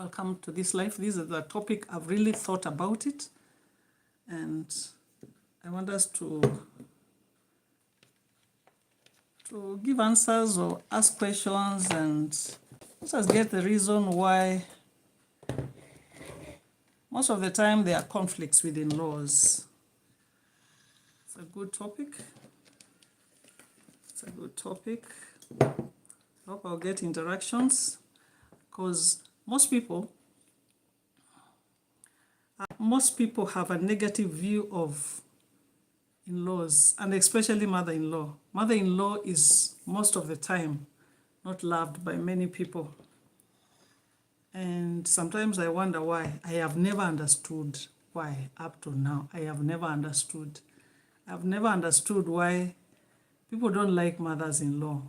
welcome to this life. This is the topic I've really thought about it, and I want us to give answers or ask questions and let us get the reason why most of the time there are conflicts with in-laws. It's a good topic. It's a good topic. I hope I'll get interactions, because most people have a negative view of in-laws, and especially mother-in-law. Mother-in-law is most of the time not loved by many people. And sometimes I wonder why. I have never understood why up to now. I have never understood. I've never understood why people don't like mothers-in-law.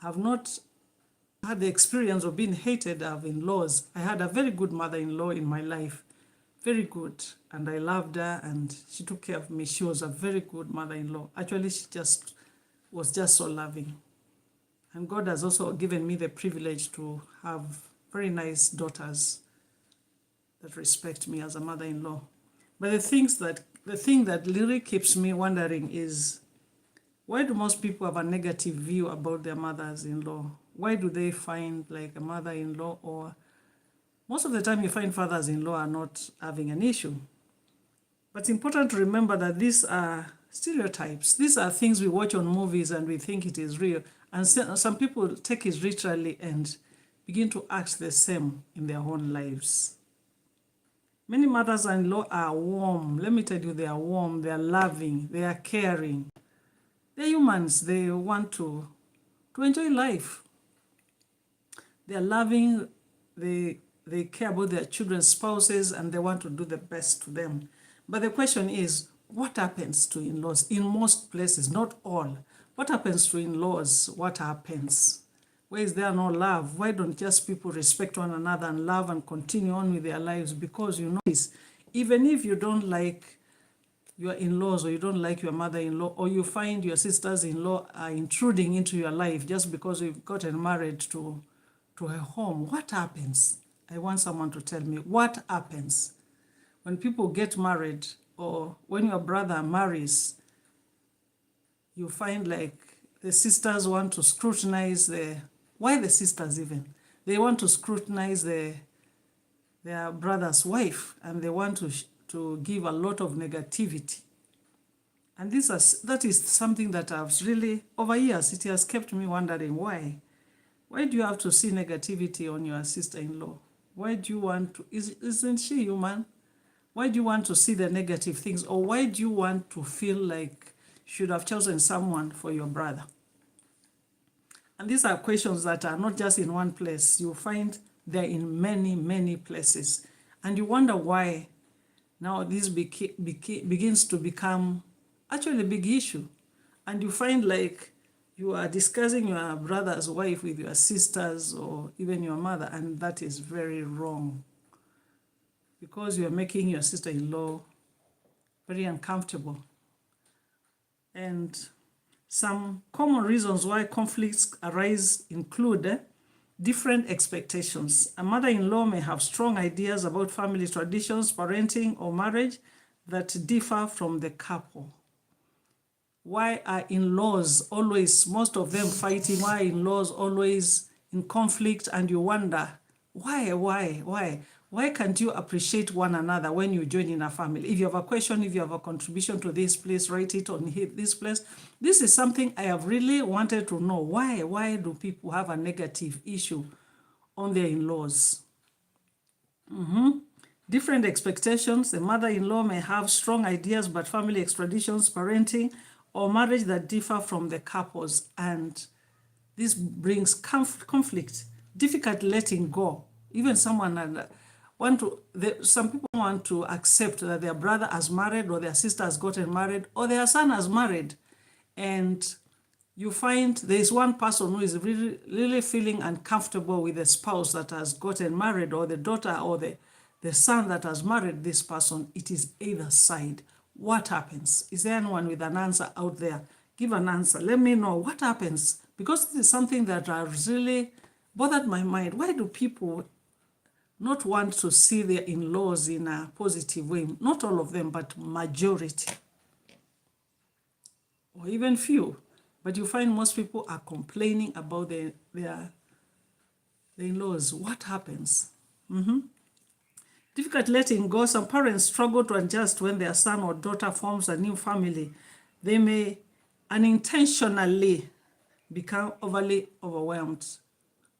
I've not had the experience of being hated of in-laws. I had a very good mother-in-law in my life. Very good. And I loved her and she took care of me. She was a very good mother-in-law. Actually, she was just so loving. And God has also given me the privilege to have very nice daughters that respect me as a mother-in-law. But the thing that really keeps me wondering is, why do most people have a negative view about their mothers-in-law? Why do they find like a mother-in-law, or most of the time you find fathers-in-law are not having an issue? But it's important to remember that these are stereotypes. These are things we watch on movies and we think it is real. And some people take it literally and begin to act the same in their own lives. Many mothers-in-law are warm. Let me tell you, they are warm, they are loving, they are caring. They're humans. They want to enjoy life. They are loving. They care about their children's spouses, and they want to do the best to them. But the question is, what happens to in-laws? In most places, not all. What happens to in-laws? What happens? Where is there no love? Why don't just people respect one another and love and continue on with their lives? Because you know this, even if you don't like your in-laws, or you don't like your mother-in-law, or you find your sisters-in-law are intruding into your life just because you've gotten married to a home, what happens? I want someone to tell me what happens when people get married, or when your brother marries. You find like the sisters want to scrutinize why the sisters even? They want to scrutinize their brother's wife, and they want to give a lot of negativity. And that is something that I've really, over years, it has kept me wondering why. Why do you have to see negativity on your sister-in-law? Why do you want to, isn't she human? Why do you want to see the negative things? Or why do you want to feel like you should have chosen someone for your brother? And these are questions that are not just in one place. You find they're in many, many places. And you wonder why now this begins to become actually a big issue. And you find like you are discussing your brother's wife with your sisters or even your mother, and that is very wrong, because you are making your sister-in-law very uncomfortable. And some common reasons why conflicts arise include different expectations. A mother-in-law may have strong ideas about family traditions, parenting, or marriage that differ from the couple. Why are in-laws always, most of them fighting? Why are in-laws always in conflict? And you wonder, why can't you appreciate one another when you join in a family? If you have a question, if you have a contribution to this, please write it on this place. This is something I have really wanted to know. Why do people have a negative issue on their in-laws? Different expectations. The mother-in-law may have strong ideas about family traditions, parenting, or marriage that differ from the couples. And this brings conflict, difficult letting go. Even some people want to accept that their brother has married, or their sister has gotten married, or their son has married. And you find there is one person who is really, really feeling uncomfortable with the spouse that has gotten married, or the daughter or the son that has married this person. It is either side. What happens? Is there anyone with an answer out there? Give an answer. Let me know what happens, because this is something that has really bothered my mind. Why do people not want to see their in-laws in a positive way. Not all of them, but majority, or even few. But you find most people are complaining about their in-laws. What happens? Difficult letting go. Some parents struggle to adjust when their son or daughter forms a new family. They may unintentionally become overly overwhelmed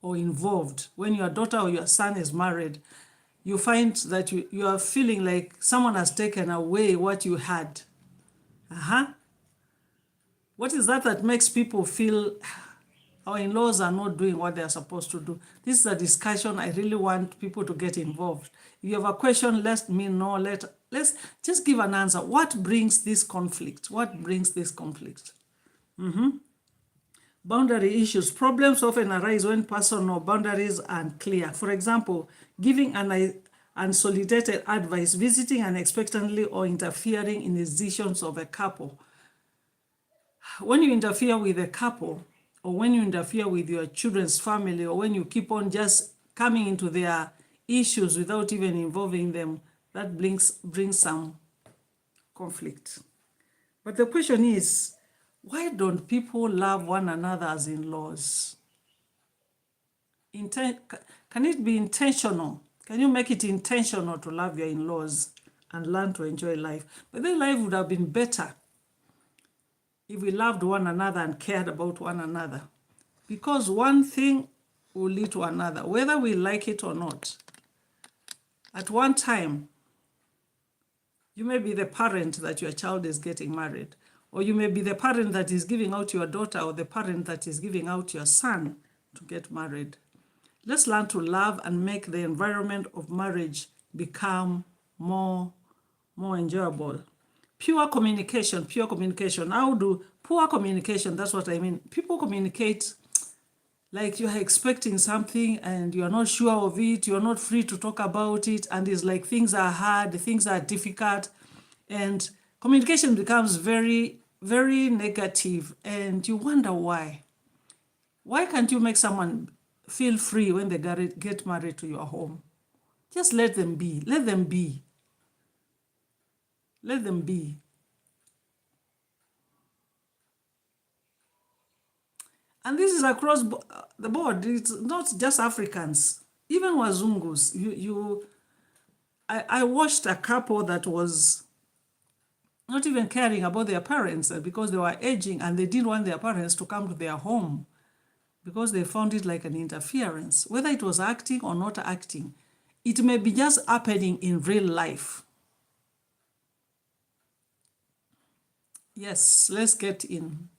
or involved. When your daughter or your son is married, you find that you are feeling like someone has taken away what you had. What is that makes people feel our in-laws are not doing what they are supposed to do? This is a discussion I really want people to get involved. If you have a question, let me know. Let's just give an answer. What brings this conflict? What brings this conflict? Boundary issues. Problems often arise when personal boundaries are unclear. For example, giving an unsolicited advice, visiting unexpectedly, or interfering in the decisions of a couple. When you interfere with a couple, or when you interfere with your children's family, or when you keep on just coming into their issues without even involving them, that brings some conflict. But the question is, why don't people love one another as in-laws? Can it be intentional? Can you make it intentional to love your in-laws and learn to enjoy life? But then life would have been better if we loved one another and cared about one another. Because one thing will lead to another, whether we like it or not. At one time, you may be the parent that your child is getting married, or you may be the parent that is giving out your daughter, or the parent that is giving out your son to get married. Let's learn to love and make the environment of marriage become more enjoyable. Pure communication. How do poor communication, that's what I mean. People communicate like you are expecting something and you are not sure of it, you are not free to talk about it, and it's like things are hard, things are difficult, and communication becomes very, very negative, and you wonder why. Why can't you make someone feel free when they get married to your home? Just let them be. Let them be. Let them be. And this is across the board. It's not just Africans, even Wazungus. I watched a couple that was not even caring about their parents because they were aging and they didn't want their parents to come to their home because they found it like an interference. Whether it was acting or not acting, it may be just happening in real life. Yes, let's get in.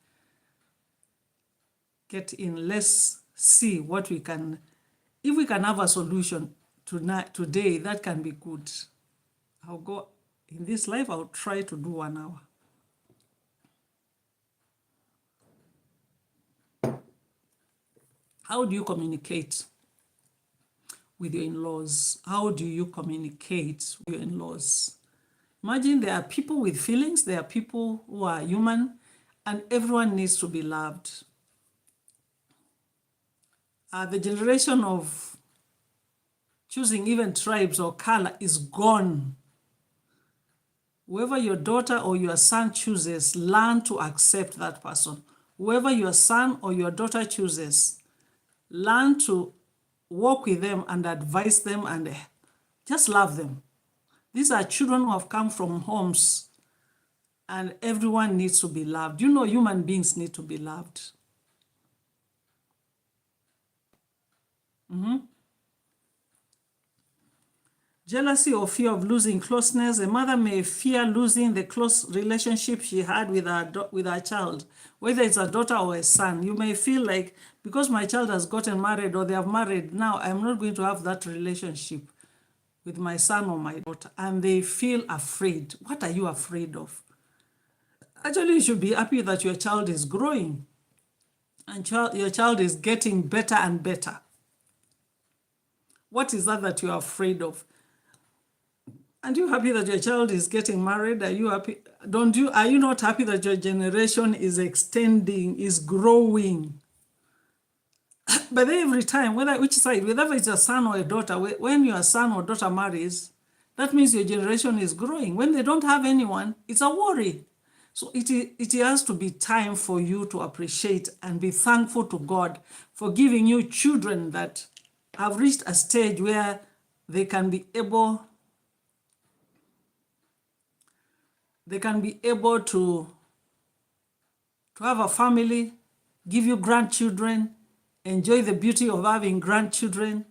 Let's see what we can, if we can have a solution today, that can be good. I'll go, in this life, I'll try to do 1 hour. How do you communicate with your in-laws? How do you communicate with your in-laws? Imagine there are people with feelings, there are people who are human, and everyone needs to be loved. The generation of choosing even tribes or color is gone. Whoever your daughter or your son chooses, learn to accept that person. Whoever your son or your daughter chooses, learn to walk with them and advise them and just love them. These are children who have come from homes and everyone needs to be loved. You know, human beings need to be loved. Jealousy or fear of losing closeness. A mother may fear losing the close relationship she had with her child, whether it's a daughter or a son. You may feel like, because my child has gotten married or they have married, now I'm not going to have that relationship with my son or my daughter. And they feel afraid. What are you afraid of? Actually, you should be happy that your child is growing and your child is getting better and better. What is that you are afraid of? And you happy that your child is getting married? Are you happy? Are you not happy that your generation is extending, is growing? But then every time, which side, whether it's a son or a daughter, when your son or daughter marries, that means your generation is growing. When they don't have anyone, it's a worry. So it has to be time for you to appreciate and be thankful to God for giving you children that have reached a stage where they can be able to have a family, give you grandchildren, enjoy the beauty of having grandchildren.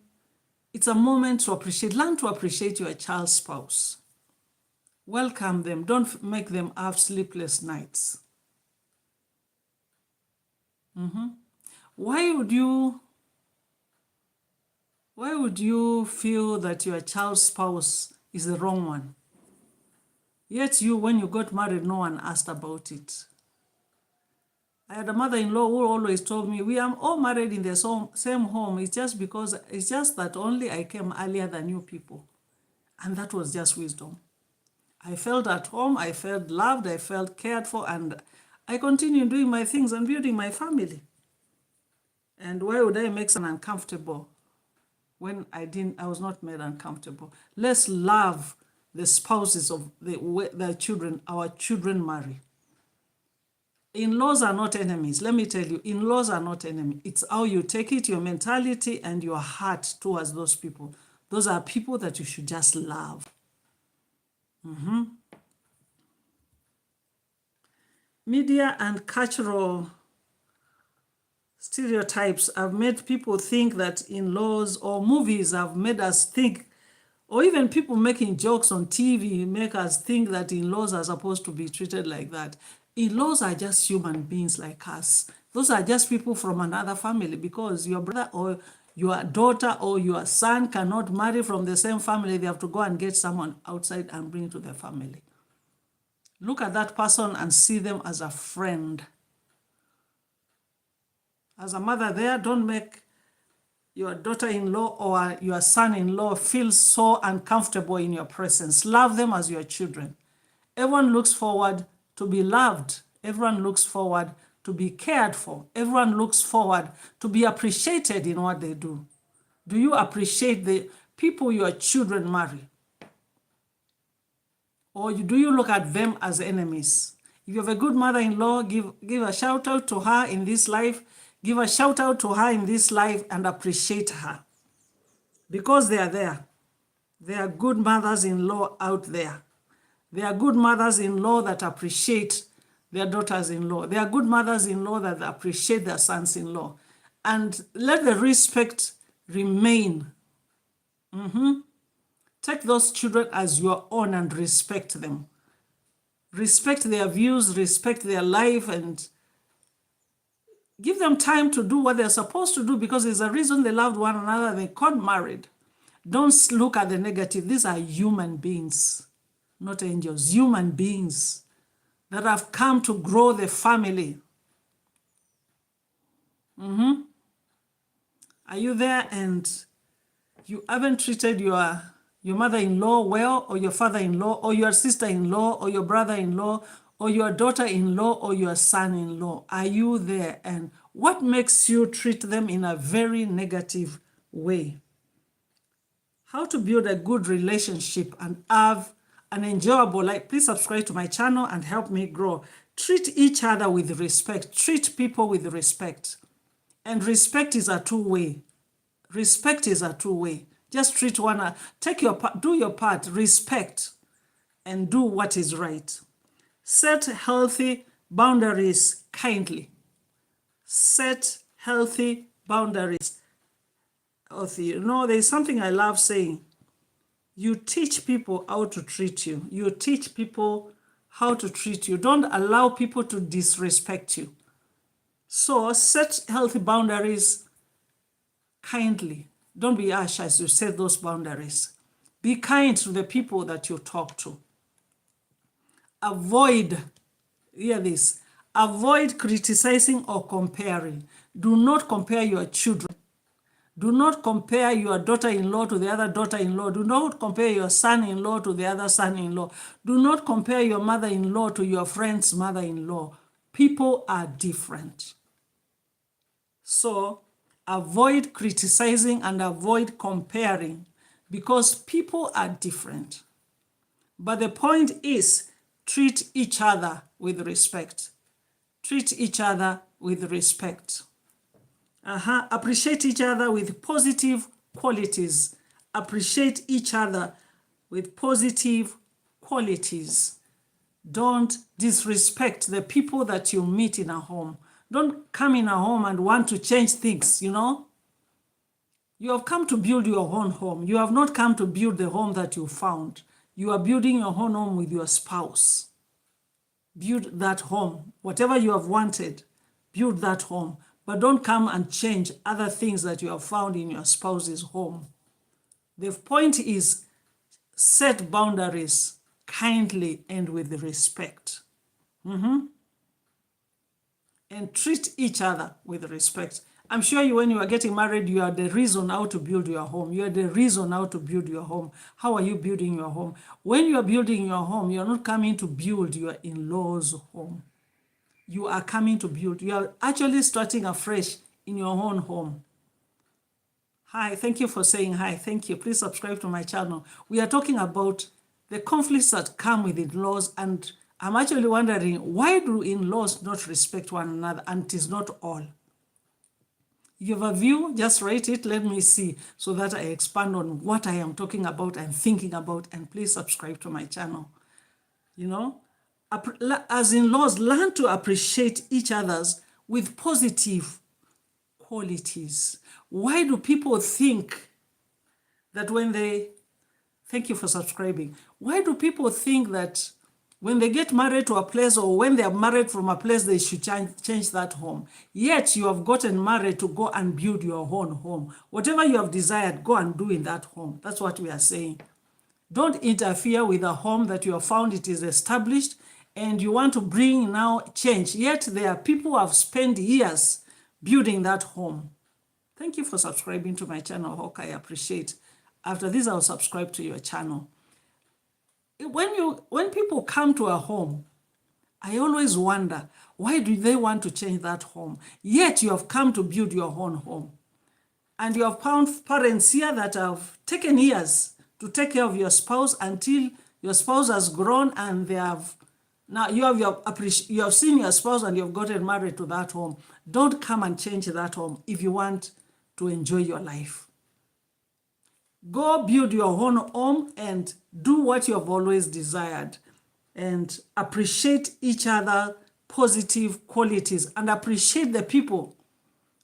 It's a moment to appreciate. Learn to appreciate your child's spouse. Welcome them. Don't make them have sleepless nights. Why would you feel that your child's spouse is the wrong one? Yet when you got married, no one asked about it. I had a mother-in-law who always told me, we are all married in the same home. It's just that only I came earlier than you people. And that was just wisdom. I felt at home, I felt loved, I felt cared for, and I continued doing my things and building my family. And why would I make someone uncomfortable when I was not made uncomfortable? Let's love the spouses of the children, our children marry. In-laws are not enemies. Let me tell you, in-laws are not enemies. It's how you take it, your mentality and your heart towards those people. Those are people that you should just love. Media and cultural stereotypes have made people think that in-laws, or movies have made us think, or even people making jokes on TV make us think that in-laws are supposed to be treated like that. In-laws are just human beings like us. Those are just people from another family, because your brother or your daughter or your son cannot marry from the same family. They have to go and get someone outside and bring to the family. Look at that person and see them as a friend. As a mother there, don't make your daughter-in-law or your son-in-law feel so uncomfortable in your presence. Love them as your children. Everyone looks forward to be loved. Everyone looks forward to be cared for. Everyone looks forward to be appreciated in what they do. Do you appreciate the people your children marry? Or do you look at them as enemies? If you have a good mother-in-law, give a shout out to her in this life. Give a shout out to her in this life and appreciate her. Because they are there. There are good mothers-in-law out there. There are good mothers-in-law that appreciate their daughters-in-law. There are good mothers-in-law that appreciate their sons-in-law. And let the respect remain. Take those children as your own and respect them. Respect their views, respect their life, and give them time to do what they're supposed to do, because there's a reason they loved one another. They got married. Don't look at the negative. These are human beings, not angels. Human beings that have come to grow the family. Are you there and you haven't treated your mother-in-law well, or your father-in-law, or your sister-in-law, or your brother-in-law, or your daughter-in-law, or your son-in-law? Are you there? And what makes you treat them in a very negative way? How to build a good relationship and have an enjoyable life. Please subscribe to my channel and help me grow. Treat each other with respect. Treat people with respect. And respect is a two-way. Respect is a two-way. Just treat one another. Take your part, do your part, respect, and do what is right. Set healthy boundaries kindly. Set healthy boundaries. You know, there's something I love saying. You teach people how to treat you. You teach people how to treat you. Don't allow people to disrespect you. So set healthy boundaries kindly. Don't be harsh as you set those boundaries. Be kind to the people that you talk to. Avoid, hear this, avoid criticizing or comparing. Do not compare your children. Do not compare your daughter-in-law to the other daughter-in-law. Do not compare your son-in-law to the other son-in-law. Do not compare your mother-in-law to your friend's mother-in-law. People are different. So Avoid criticizing and avoid comparing because people are different. But the point is, treat each other with respect. Treat each other with respect. Appreciate each other with positive qualities. Appreciate each other with positive qualities. Don't disrespect the people that you meet in a home. Don't come in a home and want to change things, you know. You have come to build your own home. You have not come to build the home that you found. You are building your own home with your spouse. Build that home. Whatever you have wanted, build that home. But don't come and change other things that you have found in your spouse's home. The point is, set boundaries kindly and with respect. And treat each other with respect. I'm sure you, when you are getting married, you are the reason how to build your home. You are the reason how to build your home. How are you building your home? When you are building your home, you are not coming to build your in-laws' home. You are coming to build. You are actually starting afresh in your own home. Hi, thank you for saying hi. Thank you. Please subscribe to my channel. We are talking about the conflicts that come with in-laws, and I'm actually wondering, why do in-laws not respect one another? And it is not all. If you have a view, just write it. Let me see so that I expand on what I am talking about and thinking about. And please subscribe to my channel. You know, as in-laws, learn to appreciate each other's with positive qualities. Why do people think that when they... Thank you for subscribing. Why do people think that when they get married to a place, or when they are married from a place, they should change that home? Yet you have gotten married to go and build your own home. Whatever you have desired, go and do in that home. That's what we are saying. Don't interfere with a home that you have found it is established and you want to bring now change. Yet there are people who have spent years building that home. Thank you for subscribing to my channel, Hawk. I appreciate. After this, I'll subscribe to your channel. When people come to a home, I always wonder, why do they want to change that home? Yet you have come to build your own home. And you have found parents here that have taken years to take care of your spouse until your spouse has grown and they have... Now you have seen your spouse and you have gotten married to that home. Don't come and change that home if you want to enjoy your life. Go build your own home and do what you have always desired. And appreciate each other, positive qualities, and appreciate the people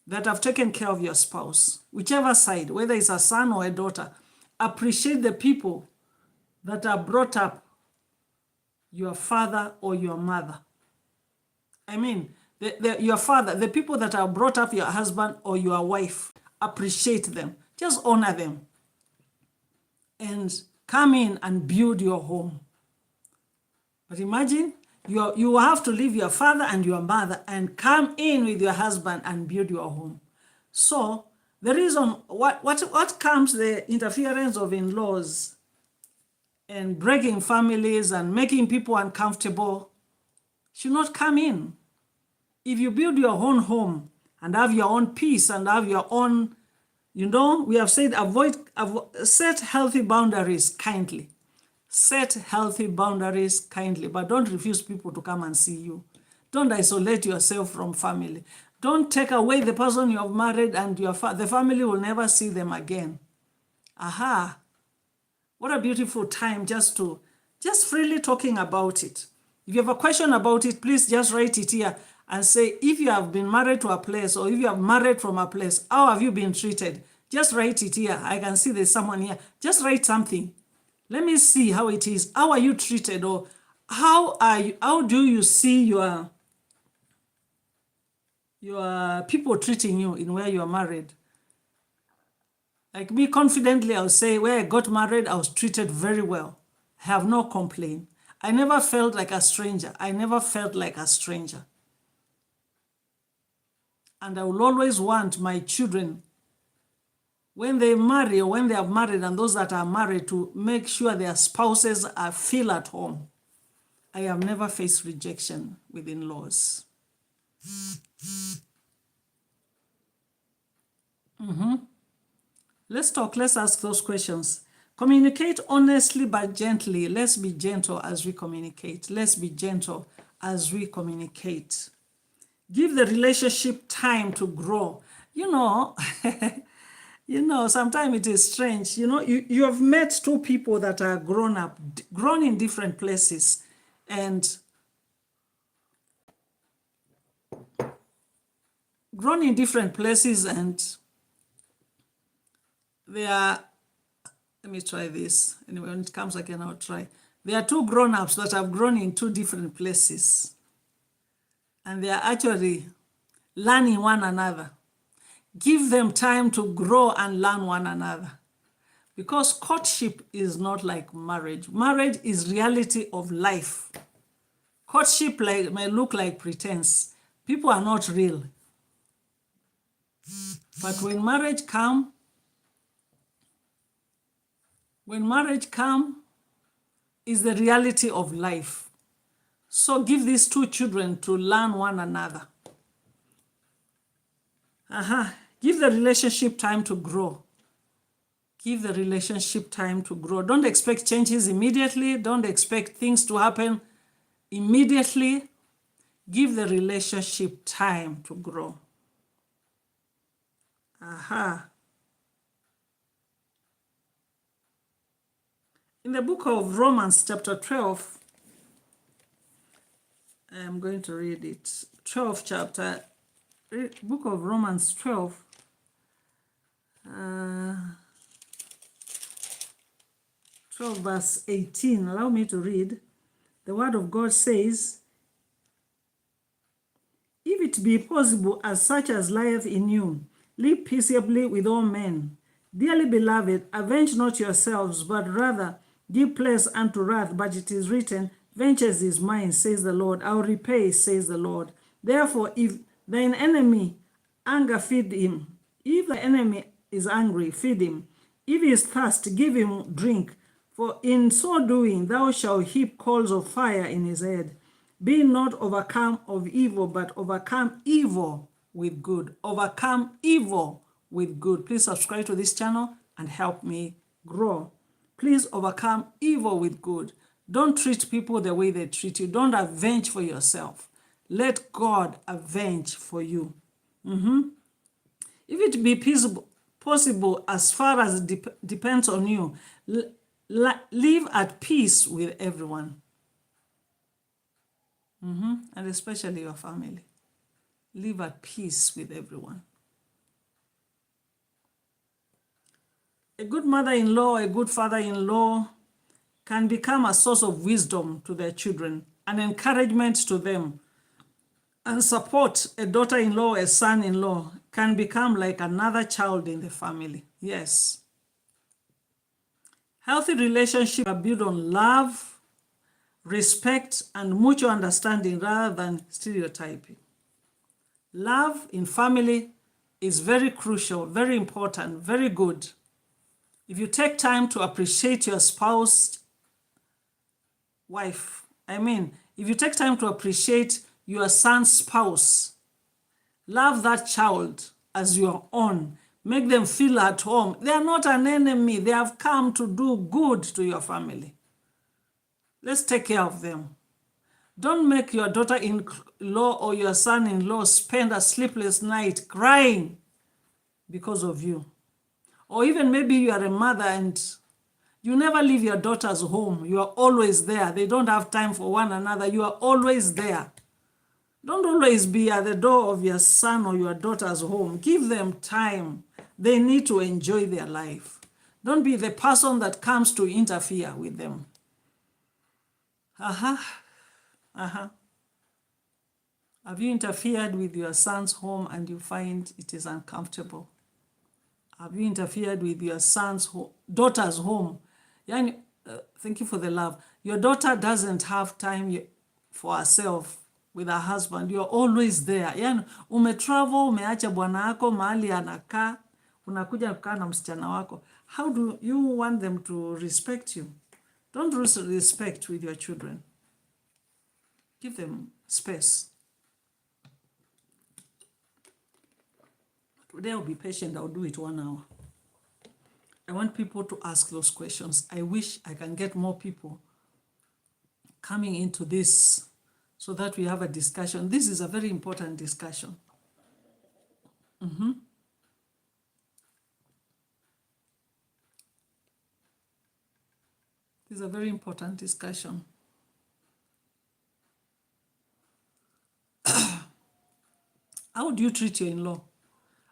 that have taken care of your spouse. Whichever side, whether it's a son or a daughter, appreciate the people that are brought up your father or your mother. I mean, your father, the people that have brought up your husband or your wife, appreciate them. Just honor them. And come in and build your home. But imagine, you have to leave your father and your mother and come in with your husband and build your home. So the reason, what comes, the interference of in-laws and breaking families and making people uncomfortable should not come in. If you build your own home and have your own peace and have your own, you know, we have said set healthy boundaries kindly. Set healthy boundaries kindly, but don't refuse people to come and see you. Don't isolate yourself from family. Don't take away the person you have married and the family will never see them again. Aha. What a beautiful time just freely talking about it. If you have a question about it, please just write it here and say, if you have been married to a place or if you have married from a place, how have you been treated? Just write it here. I can see there's someone here. Just write something. Let me see how it is. How are you treated? Or how do you see your people treating you in where you are married? Like me, confidently, I'll say where I got married, I was treated very well. I have no complaint. I never felt like a stranger. I never felt like a stranger. And I will always want my children, when they marry or when they have married, and those that are married, to make sure their spouses feel at home. I have never faced rejection with in-laws. Let's talk. Let's ask those questions. Communicate honestly but gently. Let's be gentle as we communicate. Let's be gentle as we communicate. Give the relationship time to grow. You know, sometimes it is strange. You have met two people that are grown up, grown in different places, and grown in different places, and they are, let me try this. Anyway, when it comes again, I'll try. There are two grown-ups that have grown in two different places, and they are actually learning one another. Give them time to grow and learn one another. Because courtship is not like marriage. Marriage is reality of life. Courtship may look like pretense. People are not real. But when marriage comes, is the reality of life. So give these two children to learn one another. Give the relationship time to grow. Give the relationship time to grow. Don't expect changes immediately. Don't expect things to happen immediately. Give the relationship time to grow. In the book of Romans, chapter 12, I'm going to read it. 12 chapter, book of Romans 12. 12 verse 18. Allow me to read. The word of God says, if it be possible, as such as lieth in you, live peaceably with all men. Dearly beloved, avenge not yourselves, but rather give place unto wrath. But it is written, vengeance is mine, says the Lord. I will repay, says the Lord. Therefore, if thine enemy anger, feed him. If the enemy is angry, feed him. If he is thirsty, give him drink. For in so doing, thou shalt heap coals of fire in his head. Be not overcome of evil, but overcome evil with good. Overcome evil with good. Please subscribe to this channel and help me grow. Please overcome evil with good. Don't treat people the way they treat you. Don't avenge for yourself. Let God avenge for you. If it be possible, as far as it depends on you, live at peace with everyone. And especially your family. Live at peace with everyone. A good mother-in-law, a good father-in-law can become a source of wisdom to their children, an encouragement to them, and support. A daughter-in-law, a son-in-law can become like another child in the family. Yes. Healthy relationships are built on love, respect, and mutual understanding rather than stereotyping. Love in family is very crucial, very important, very good. If you take time to appreciate your spouse, if you take time to appreciate your son's spouse, love that child as your own, make them feel at home. They are not an enemy. They have come to do good to your family. Let's take care of them. Don't make your daughter-in-law or your son-in-law spend a sleepless night crying because of you. Or even maybe you are a mother and you never leave your daughters home. You are always there. They don't have time for one another. You are always there. Don't always be at the door of your son or your daughter's home. Give them time. They need to enjoy their life. Don't be the person that comes to interfere with them. Have you interfered with your son's home and you find it is uncomfortable? Have you interfered with your daughter's home? Thank you for the love. Your daughter doesn't have time for herself with her husband. You're always there. Umetravel, umeacha bwana wako mahali anakaa, unakuja kukaa na msichana wako. How do you want them to respect you? Don't lose respect with your children. Give them space. Today I'll be patient. I'll do it 1 hour. I want people to ask those questions. I wish I can get more people coming into this so that we have a discussion. This is a very important discussion. This is a very important discussion. How do you treat your in-law?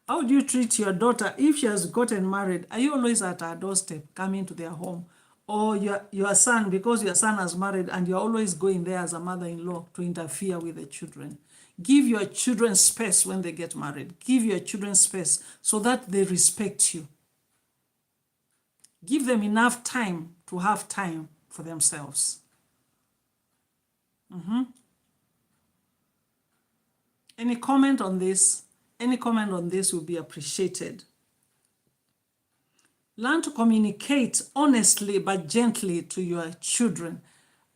How do you treat your daughter if she has gotten married? Are you always at her doorstep, coming to their home? Or your son, because your son has married and you're always going there as a mother-in-law to interfere with the children? Give your children space when they get married. Give your children space so that they respect you. Give them enough time to have time for themselves. Any comment on this? Any comment on this will be appreciated. Learn to communicate honestly but gently to your children.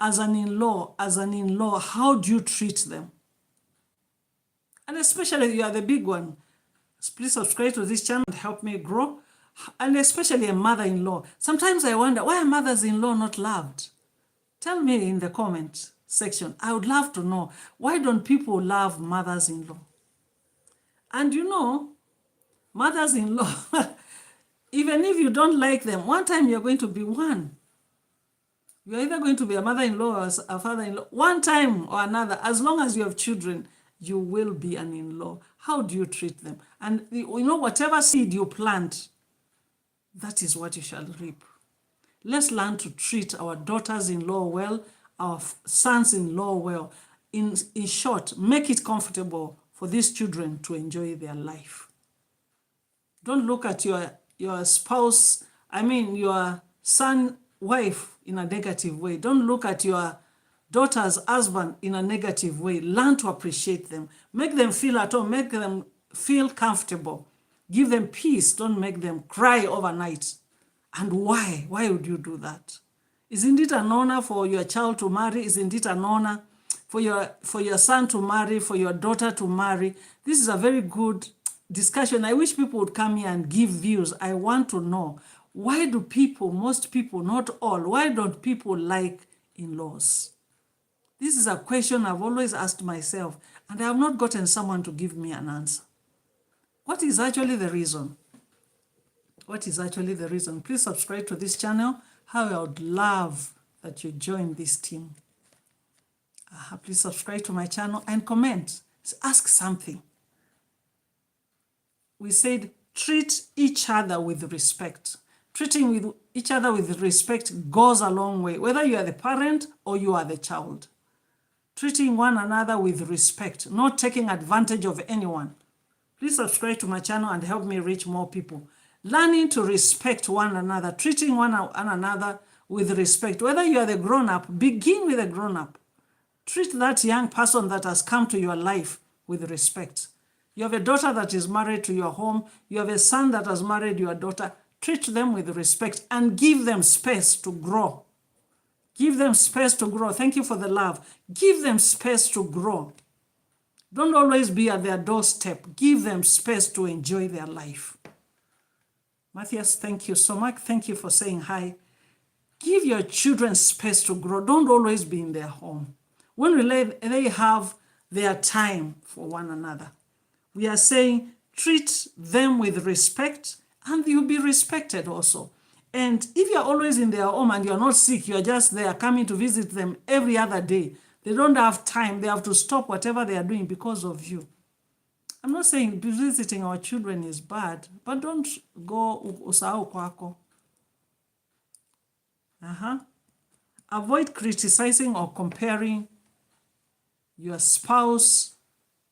As an in-law, how do you treat them? And especially if you are the big one, please subscribe to this channel and help me grow. And especially a mother-in-law. Sometimes I wonder, why are mothers-in-law not loved? Tell me in the comment section. I would love to know, why don't people love mothers-in-law? And you know, mothers-in-law, even if you don't like them, one time you're going to be one. You're either going to be a mother-in-law or a father-in-law. One time or another, as long as you have children, you will be an in-law. How do you treat them? And you know, whatever seed you plant, that is what you shall reap. Let's learn to treat our daughters-in-law well, our sons-in-law well. In short, make it comfortable for these children to enjoy their life. Don't look at your spouse, your son, wife in a negative way. Don't look at your daughter's husband in a negative way. Learn to appreciate them. Make them feel at home. Make them feel comfortable. Give them peace. Don't make them cry overnight. And why? Why would you do that? Isn't it an honor for your child to marry? Isn't it an honor for your son to marry, for your daughter to marry? This is a very good discussion. I wish people would come here and give views. I want to know, why do people, most people, not all, why don't people like in-laws? This is a question I've always asked myself, and I have not gotten someone to give me an answer. What is actually the reason? What is actually the reason? Please subscribe to this channel. How I would love that you join this team. Please subscribe to my channel and comment. Ask something. We said treat each other with respect. Treating with each other with respect goes a long way, whether you are the parent or you are the child. Treating one another with respect, not taking advantage of anyone. Please subscribe to my channel and help me reach more people. Learning to respect one another, treating one another with respect. Whether you are the grown-up, begin with a grown-up. Treat that young person that has come to your life with respect. You have a daughter that is married to your home. You have a son that has married your daughter. Treat them with respect and give them space to grow. Give them space to grow. Thank you for the love. Give them space to grow. Don't always be at their doorstep. Give them space to enjoy their life. Matthias, thank you so much. Thank you for saying hi. Give your children space to grow. Don't always be in their home. When they have their time for one another. We are saying treat them with respect and you'll be respected also. And if you're always in their home and you're not sick, you're just there coming to visit them every other day, they don't have time. They have to stop whatever they are doing because of you. I'm not saying visiting our children is bad, but don't go usahau kwako. Avoid criticizing or comparing your spouse,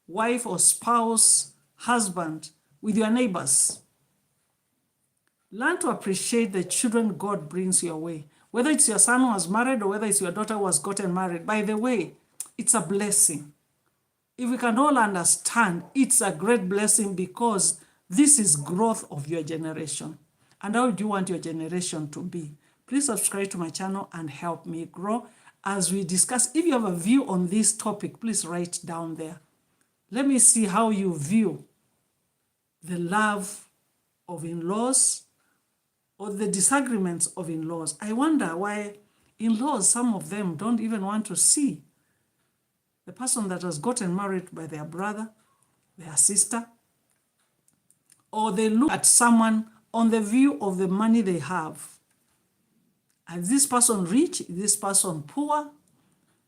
wife or spouse, husband with your neighbors. Learn to appreciate the children God brings your way. Whether it's your son who was married or whether it's your daughter who has gotten married. By the way, it's a blessing. If we can all understand, it's a great blessing because this is growth of your generation. And how do you want your generation to be? Please subscribe to my channel and help me grow as we discuss. If you have a view on this topic, please write down there. Let me see how you view the love of in-laws or the disagreements of in-laws. I wonder why in-laws, some of them don't even want to see the person that has gotten married by their brother, their sister, or they look at someone on the view of the money they have. Is this person rich? Is this person poor?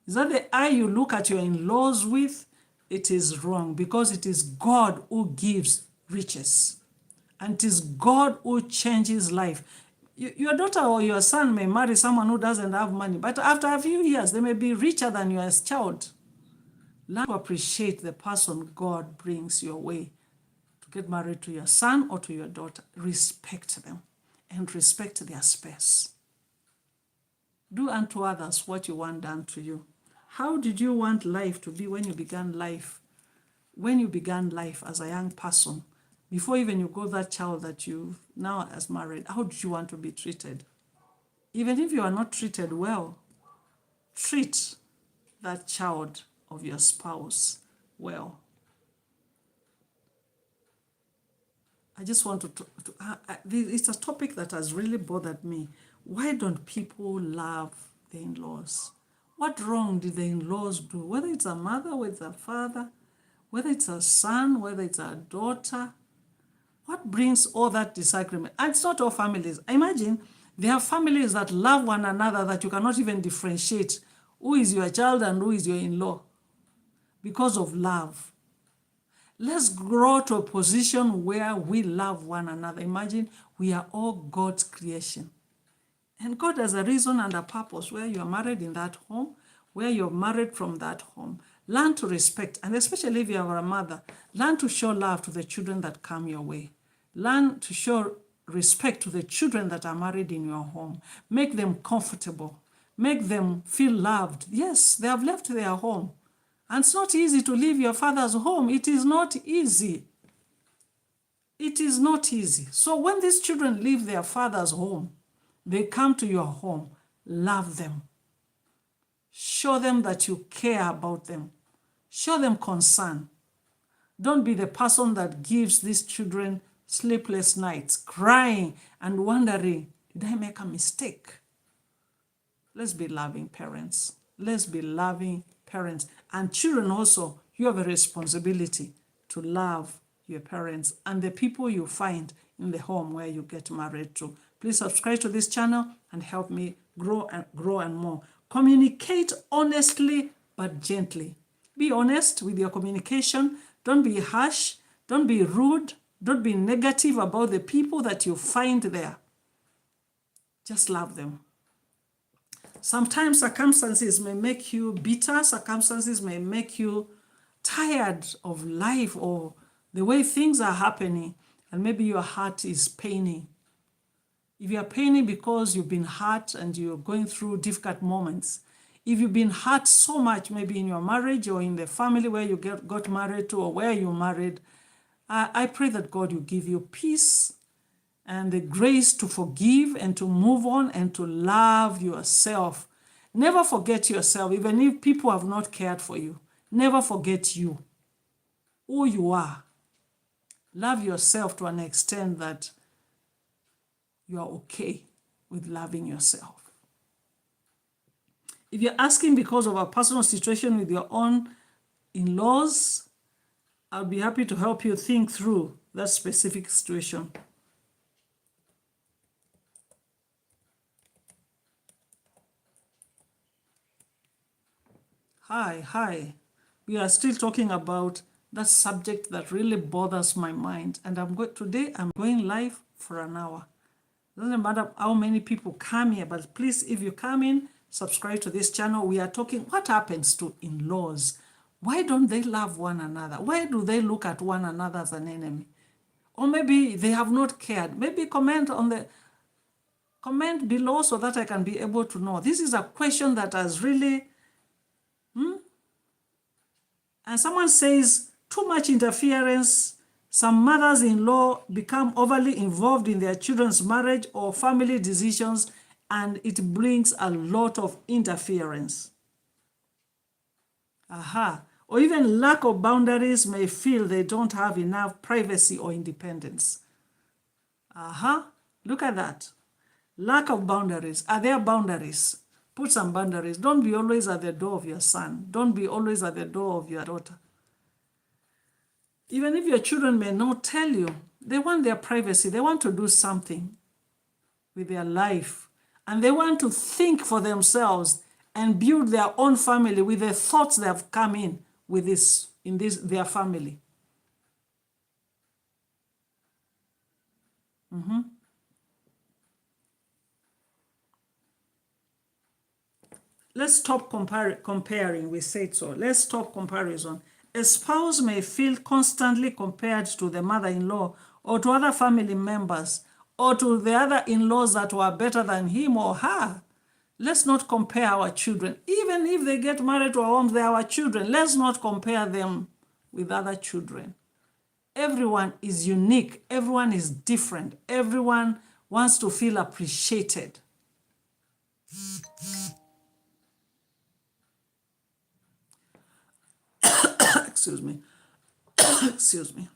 Is that the eye you look at your in-laws with? It is wrong, because it is God who gives riches. And it is God who changes life. Your daughter or your son may marry someone who doesn't have money, but after a few years, they may be richer than your child. Learn to appreciate the person God brings your way to get married to your son or to your daughter. Respect them and respect their space. Do unto others what you want done to you. How did you want life to be when you began life? When you began life as a young person, before even you got that child that you now as married, how did you want to be treated? Even if you are not treated well, treat that child of your spouse well. I just want it's a topic that has really bothered me. Why don't people love the in-laws? What wrong did the in-laws do? Whether it's a mother, whether it's a father, whether it's a son, whether it's a daughter, what brings all that disagreement? And it's not all families. Imagine there are families that love one another that you cannot even differentiate who is your child and who is your in-law because of love. Let's grow to a position where we love one another. Imagine we are all God's creation. And God has a reason and a purpose where you are married in that home, where you're married from that home. Learn to respect, and especially if you are a mother, learn to show love to the children that come your way. Learn to show respect to the children that are married in your home. Make them comfortable. Make them feel loved. Yes, they have left their home. And it's not easy to leave your father's home. It is not easy. It is not easy. So when these children leave their father's home, they come to your home, love them. Show them that you care about them. Show them concern. Don't be the person that gives these children sleepless nights, crying and wondering, did I make a mistake? Let's be loving parents. Let's be loving parents. And children also, you have a responsibility to love your parents and the people you find in the home where you get married to. Please subscribe to this channel and help me grow and more. Communicate honestly but gently. Be honest with your communication. Don't be harsh. Don't be rude. Don't be negative about the people that you find there. Just love them. Sometimes circumstances may make you bitter. Circumstances may make you tired of life or the way things are happening. And maybe your heart is paining. If you are paining because you've been hurt and you're going through difficult moments, if you've been hurt so much, maybe in your marriage or in the family where you got married to or where you married, I pray that God will give you peace and the grace to forgive and to move on and to love yourself. Never forget yourself, even if people have not cared for you. Never forget you, who you are. Love yourself to an extent that you are okay with loving yourself. If you're asking because of a personal situation with your own in-laws, I'll be happy to help you think through that specific situation. Hi. We are still talking about that subject that really bothers my mind. And today I'm going live for an hour. Doesn't matter how many people come here, but please, if you come in, subscribe to this channel. We are talking what happens to in-laws. Why don't they love one another? Why do they look at one another as an enemy? Or maybe they have not cared. Maybe comment below so that I can be able to know. This is a question that has really, and someone says too much interference. Some mothers-in-law become overly involved in their children's marriage or family decisions, and it brings a lot of interference. or even lack of boundaries may feel they don't have enough privacy or independence. Look at that. Lack of boundaries. Are there boundaries? Put some boundaries. Don't be always at the door of your son. Don't be always at the door of your daughter. Even if your children may not tell you, they want their privacy. They want to do something with their life. And they want to think for themselves and build their own family with the thoughts they have come in with their family. Let's stop comparing. We said so. Let's stop comparison. A spouse may feel constantly compared to the mother-in-law or to other family members or to the other in-laws that were better than him or her. Let's not compare our children. Even if they get married to our homes, they are our children. Let's not compare them with other children. Everyone is unique. Everyone is different. Everyone wants to feel appreciated. Excuse me. Excuse me.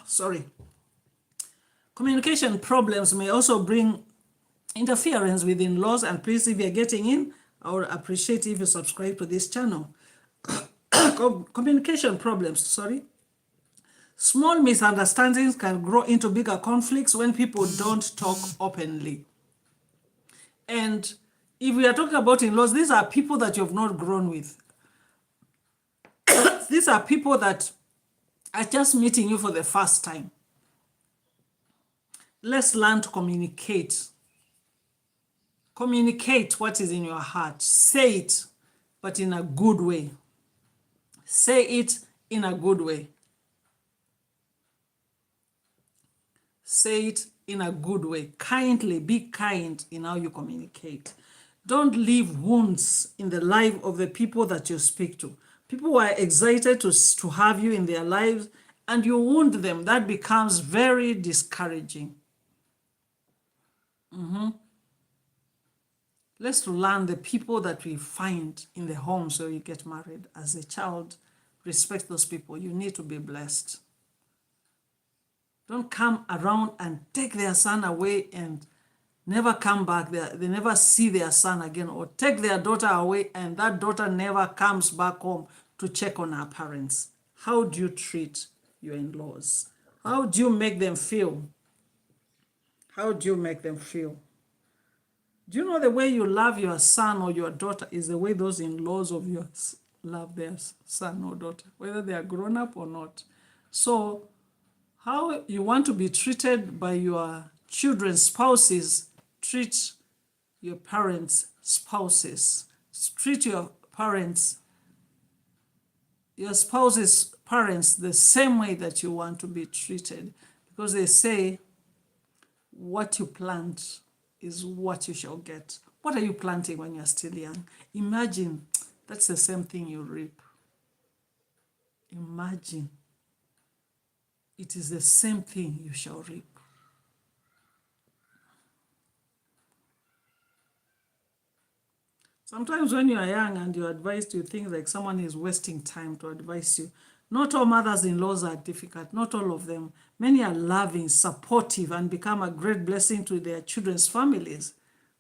Sorry. Communication problems may also bring interference with in-laws, and please, if you're getting in, I would appreciate if you subscribe to this channel. Communication problems, sorry. Small misunderstandings can grow into bigger conflicts when people don't talk openly. And if we are talking about in-laws, these are people that you have not grown with. These are people that are just meeting you for the first time. Let's learn to communicate. Communicate what is in your heart. Say it, but in a good way. Say it in a good way. Say it in a good way. Kindly, be kind in how you communicate. Don't leave wounds in the life of the people that you speak to. People are excited to have you in their lives, and you wound them. That becomes very discouraging. Let's learn the people that we find in the homes where you get married. As a child, respect those people. You need to be blessed. Don't come around and take their son away and never come back. They never see their son again, or take their daughter away and that daughter never comes back home to check on her parents. How do you treat your in-laws? How do you make them feel? How do you make them feel? Do you know the way you love your son or your daughter is the way those in-laws of yours love their son or daughter, whether they are grown up or not? So how you want to be treated by your children's spouses, treat your parents' spouses. Treat your spouse's parents the same way that you want to be treated. Because they say, what you plant is what you shall get. What are you planting when you're still young? Imagine that's the same thing you reap. Imagine it is the same thing you shall reap. Sometimes when you are young and you're advised, you think like someone is wasting time to advise you. Not all mothers-in-laws are difficult, not all of them. Many are loving, supportive, and become a great blessing to their children's families.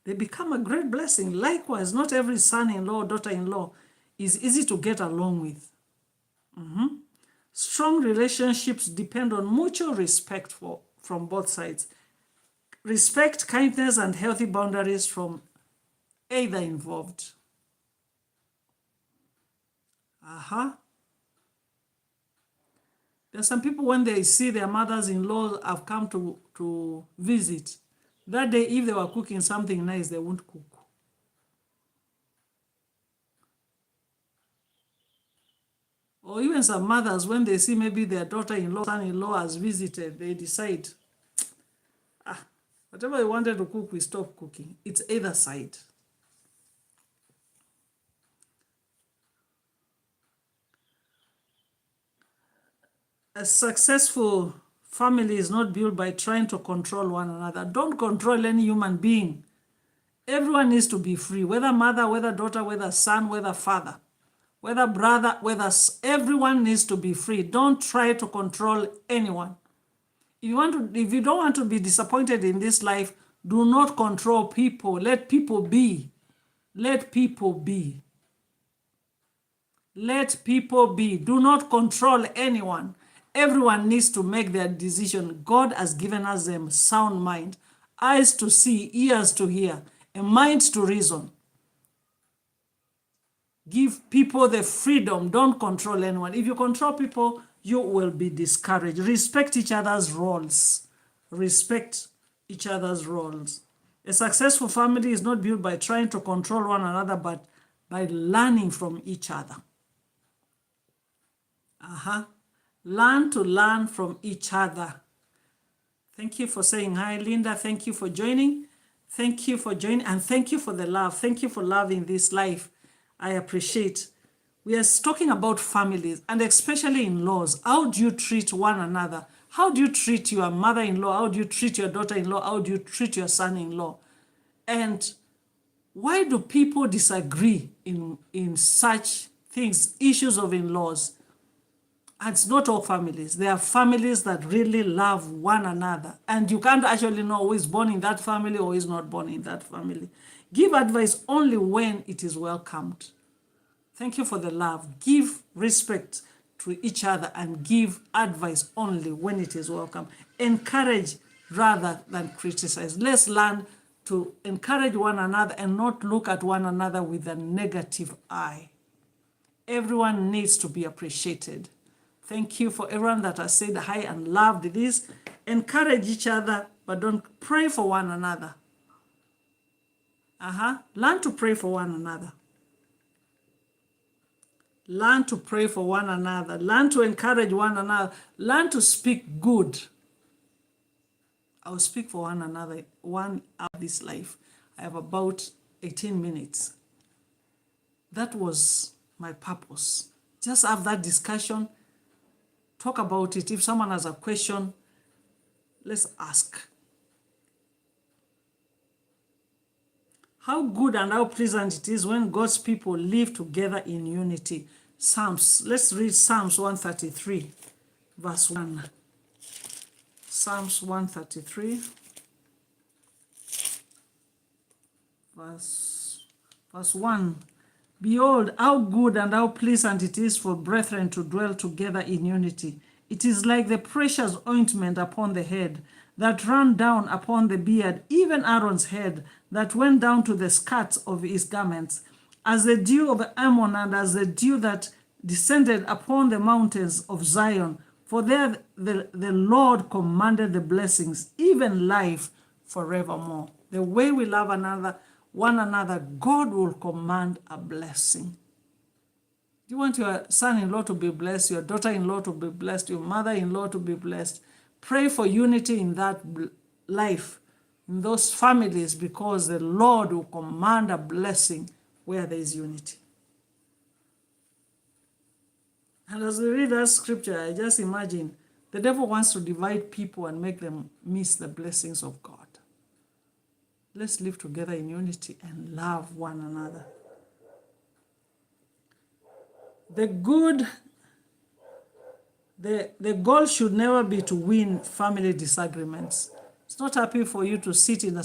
They become a great blessing. Likewise, not every son-in-law or daughter-in-law is easy to get along with. Strong relationships depend on mutual respect from both sides. Respect, kindness, and healthy boundaries from either involved. There are some people, when they see their mothers-in-law have come to visit, that day, if they were cooking something nice, they won't cook. Or even some mothers, when they see maybe their daughter-in-law, son-in-law has visited, they decide, whatever they wanted to cook, we stop cooking. It's either side. A successful family is not built by trying to control one another. Don't control any human being. Everyone needs to be free, whether mother, whether daughter, whether son, whether father, whether brother, everyone needs to be free. Don't try to control anyone. If you don't want to be disappointed in this life, do not control people. Let people be. Let people be. Let people be. Do not control anyone. Everyone needs to make their decision. God has given us a sound mind, eyes to see, ears to hear, a mind to reason. Give people the freedom. Don't control anyone. If you control people, you will be discouraged. Respect each other's roles. Respect each other's roles. A successful family is not built by trying to control one another, but by learning from each other. Learn to learn from each other. Thank you for saying hi, Linda. Thank you for joining. Thank you for joining, and thank you for the love. Thank you for loving this life. I appreciate. We are talking about families, and especially in-laws. How do you treat one another? How do you treat your mother-in-law? How do you treat your daughter-in-law? How do you treat your son-in-law? And why do people disagree in such things, issues of in-laws? And it's not all families. There are families that really love one another. And you can't actually know who is born in that family or who is not born in that family. Give advice only when it is welcomed. Thank you for the love. Give respect to each other and give advice only when it is welcome. Encourage rather than criticize. Let's learn to encourage one another and not look at one another with a negative eye. Everyone needs to be appreciated. Thank you for everyone that has said hi and loved this. Encourage each other, but don't pray for one another. Learn to pray for one another. Learn to pray for one another. Learn to encourage one another. Learn to speak good. I will speak for one another, one hour this life. I have about 18 minutes. That was my purpose. Just have that discussion. Talk about it. If someone has a question, let's ask. How good and how pleasant it is when God's people live together in unity. Psalms. Let's read Psalms 133, verse 1. Psalms 133, verse 1. Behold, how good and how pleasant it is for brethren to dwell together in unity. It is like the precious ointment upon the head, that ran down upon the beard, even Aaron's head, that went down to the skirts of his garments, as the dew of Ammon, and as the dew that descended upon the mountains of Zion. For there the Lord commanded the blessings, even life forevermore. The way we love one another, God will command a blessing. You want your son-in-law to be blessed, your daughter-in-law to be blessed, your mother-in-law to be blessed. Pray for unity in that life, in those families, because the Lord will command a blessing where there is unity. And as we read that scripture, I just imagine the devil wants to divide people and make them miss the blessings of God. Let's live together in unity and love one another. The goal should never be to win family disagreements. It's not happy for you to sit in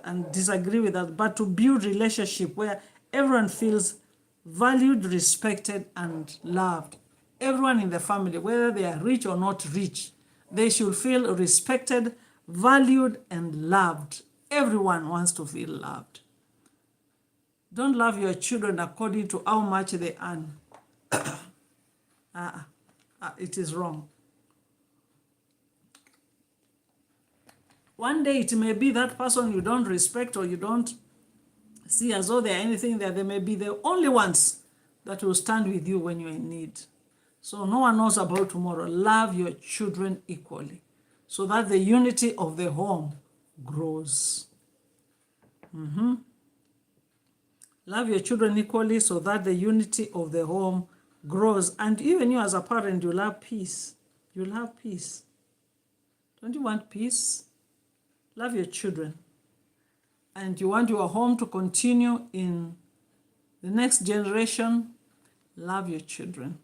and disagree with us, but to build relationship where everyone feels valued, respected, and loved. Everyone in the family, whether they are rich or not rich, they should feel respected, valued, and loved. Everyone wants to feel loved. Don't love your children according to how much they earn. It is wrong. One day it may be that person you don't respect or you don't see as though they are anything there. They may be the only ones that will stand with you when you're in need. So no one knows about tomorrow. Love your children equally so that the unity of the home grows. Love your children equally so that the unity of the home grows. And even you as a parent, you love peace. you'll have peace. Don't you want peace? Love your children. And you want your home to continue in the next generation? Love your children.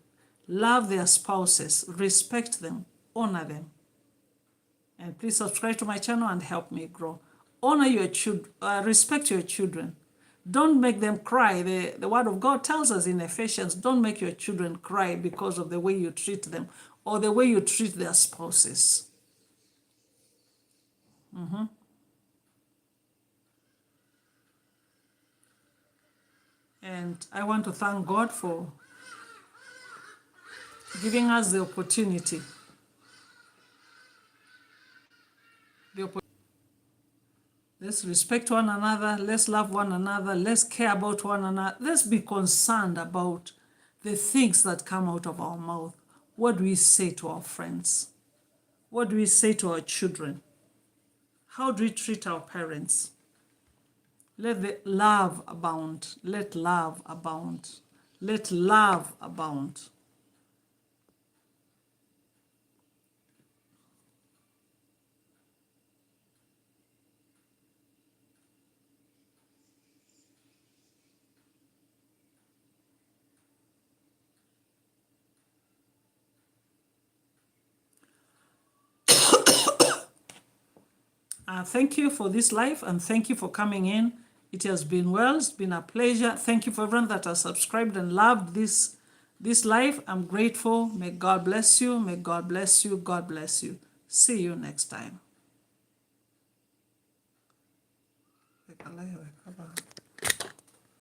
Love their spouses. Respect them. Honor them. And please subscribe to my channel and help me grow. Honor your children. Respect your children. Don't make them cry. The word of God tells us in Ephesians, don't make your children cry because of the way you treat them or the way you treat their spouses. And I want to thank God for giving us the opportunity. Let's respect one another. Let's love one another. Let's care about one another. Let's be concerned about the things that come out of our mouth. What do we say to our friends? What do we say to our children? How do we treat our parents? Let the love abound. Let love abound. Let love abound. Thank you for this life and thank you for coming in. It has been well. It's been a pleasure. Thank you for everyone that has subscribed and loved this life. I'm grateful. May God bless you. May God bless you. God bless you. See you next time.